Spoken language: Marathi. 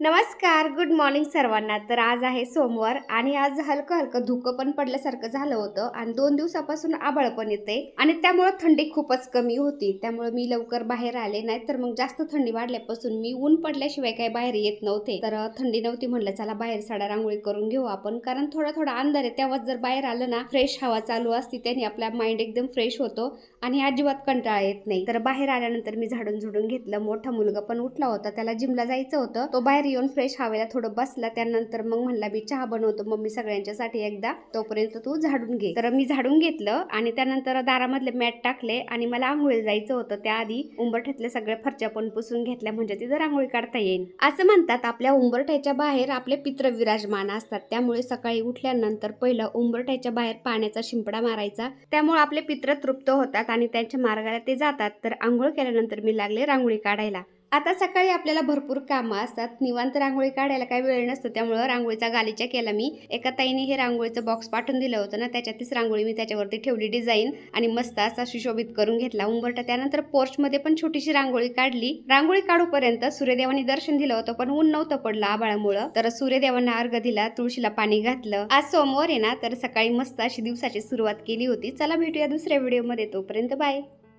नमस्कार, गुड मॉर्निंग सर्वांना। तर आज आहे सोमवार आणि आज हलकं हलकं धुकं पण पडल्यासारखं झालं होतं आणि 2 दिवसापासून आभाळ पण येते आणि त्यामुळे थंडी खूपच कमी होती। त्यामुळे मी लवकर बाहेर आले, नाहीतर मग जास्त थंडी वाढल्यापासून मी ऊन पडल्याशिवाय काही बाहेर येत नव्हते। तर थंडी नव्हती, म्हणलं चला बाहेर साडा रांगोळी करून घेऊ आपण, कारण थोडा थोडा अंधार आहे तेव्हाच जर बाहेर आलं ना, फ्रेश हवा चालू असती, त्याने आपला माइंड एकदम फ्रेश होतो आणि अजिबात कंटाळा येत नाही। तर बाहेर आल्यानंतर मी झाडून झुडून घेतलं। मोठा मुलगा पण उठला होता, त्याला जिमला जायचं होतं, तो बाहेर येऊन फ्रेश हवेला थोडं बसला। त्यानंतर मग म्हणला मी चहा बनवतो मम्मी सगळ्यांच्यासाठी एकदा, तोपर्यंत तू झाडून घे। तर मी झाडून घेतलं आणि त्यानंतर दारामधले मॅट टाकले आणि मला आंघोळीला जायचं होतं। त्याआधी उंबरठ्यातल्या सगळ्या फरच्या पण पुसून घेतल्या, म्हणजे तिथं रांगोळी काढता येईल। असं म्हणतात आपल्या उंबरठ्याच्या बाहेर आपले पित्र विराजमान असतात, त्यामुळे सकाळी उठल्यानंतर पहिलं उंबरठ्याच्या बाहेर पाण्याचा शिंपडा मारायचा, त्यामुळे आपले पित्र तृप्त होतात आणि त्यांच्या मार्गाला ते जातात। तर आंघोळ केल्यानंतर मी लागले रांगोळी काढायला। आता सकाळी आपल्याला भरपूर कामं असतात, निवांत रांगोळी काढायला काही वेळ नसतो, त्यामुळे रांगोळीचा गालिचा केला मी। एका ताईने हे रांगोळीचं बॉक्स पाठवून दिलं होतं ना, त्याच्यातच रांगोळी मी त्याच्यावरती ठेवली डिझाईन आणि मस्त असा सुशोभित करून घेतला उंबरठा। त्यानंतर पोर्चमध्ये पण छोटीशी रांगोळी काढली। रांगोळी काढूपर्यंत सूर्यदेवानी दर्शन दिलं होतं, पण ऊन नव्हतं पडलं आभाळामुळं, तर सूर्यदेवांना अर्घ दिला, तुळशीला पाणी घातलं। आज सोमवार आहे ना, तर सकाळी मस्त अशी दिवसाची सुरुवात केली होती। चला भेटूया दुसऱ्या व्हिडिओमध्ये, तोपर्यंत बाय।